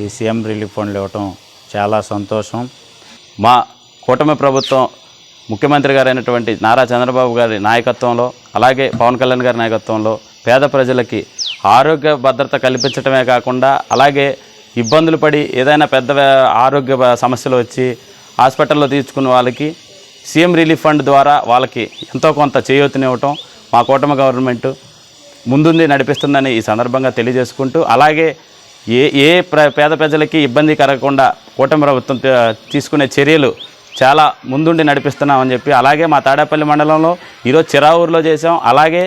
ఈ సీఎం రిలీఫ్ ఫండ్లు ఇవ్వటం చాలా సంతోషం. మా కూటమి ప్రభుత్వం ముఖ్యమంత్రి గారైనటువంటి నారా చంద్రబాబు గారి నాయకత్వంలో, అలాగే పవన్ కళ్యాణ్ గారి నాయకత్వంలో పేద ప్రజలకి ఆరోగ్య భద్రత కల్పించడమే కాకుండా, అలాగే ఇబ్బందులు పడి ఏదైనా పెద్ద ఆరోగ్య సమస్యలు వచ్చి హాస్పిటల్లో తీర్చుకున్న వాళ్ళకి సీఎం రిలీఫ్ ఫండ్ ద్వారా వాళ్ళకి ఎంతో కొంత చేయూతనివ్వటం మా కూటమి గవర్నమెంట్ ముందుండి నడిపిస్తుందని ఈ సందర్భంగా తెలియజేసుకుంటూ, అలాగే పేద ప్రజలకి ఇబ్బంది కలగకుండా కూటమి ప్రభుత్వం తీసుకునే చర్యలు చాలా ముందుండి నడిపిస్తున్నామని చెప్పి, అలాగే మా తాడేపల్లి మండలంలో ఈరోజు చిరావూరులో చేసాం. అలాగే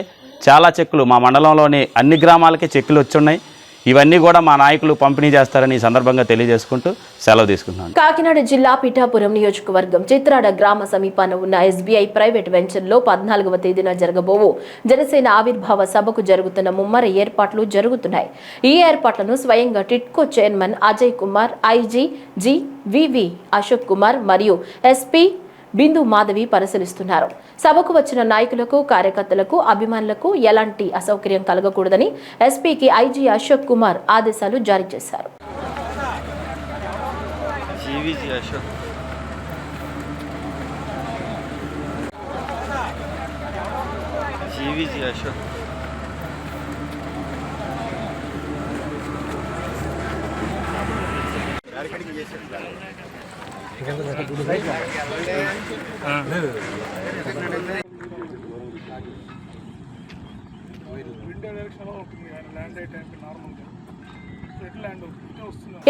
చాలా చెక్కులు మా మండలంలోని అన్ని గ్రామాలకి చెక్కులు వచ్చున్నాయి. ఇవన్నీ కూడా మా నాయకులు పంపిణీ చేస్తారని ఈ సందర్భంగా తెలియజేసుకుంటూ సెలవు తీసుకుంటున్నాను. కాకినాడ జిల్లా పిఠాపురం నియోజకవర్గం చిత్రాడ గ్రామ సమీపాన ఉన్న ఎస్బీఐ ప్రైవేట్ వెంచర్లో 14వ తేదీన జరగబోవు జనసేన ఆవిర్భావ సభకు జరుగుతున్న ముమ్మర ఏర్పాట్లు జరుగుతున్నాయి. ఈ ఏర్పాట్లను స్వయంగా TIDCO chairman Ajay Kumar, IG G VV Ashok Kumar మరియు ఎస్పీ బిందు మాధవి పరిశీలిస్తున్నారు. సభకు వచ్చిన నాయకులకు, కార్యకర్తలకు, అభిమానులకు ఎలాంటి అసౌకర్యం కలగకూడదని ఎస్పీకి ఐజీ అశోక్ కుమార్ ఆదేశాలు జారీ చేశారు.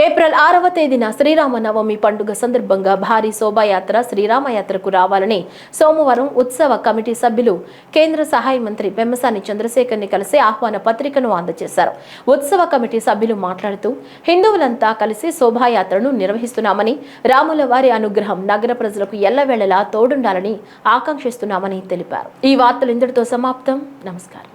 ఏప్రిల్ 6వ తేదీన శ్రీరామనవమి పండుగ సందర్భంగా భారీ శోభాయాత్ర శ్రీరామయాత్రకు రావాలని సోమవారం ఉత్సవ కమిటీ సభ్యులు కేంద్ర సహాయ మంత్రి పెమ్మసాని చంద్రశేఖర్ని కలిసి ఆహ్వాన పత్రికను అందజేశారు. ఉత్సవ కమిటీ సభ్యులు మాట్లాడుతూ హిందువులంతా కలిసి శోభాయాత్రను నిర్వహిస్తున్నామని, రాముల వారి అనుగ్రహం నగర ప్రజలకు ఎల్లవేళలా తోడుండాలని ఆకాంక్షిస్తున్నామని తెలిపారు. ఈ వార్తలు ఇంతటితో సమాప్తం. నమస్కారం.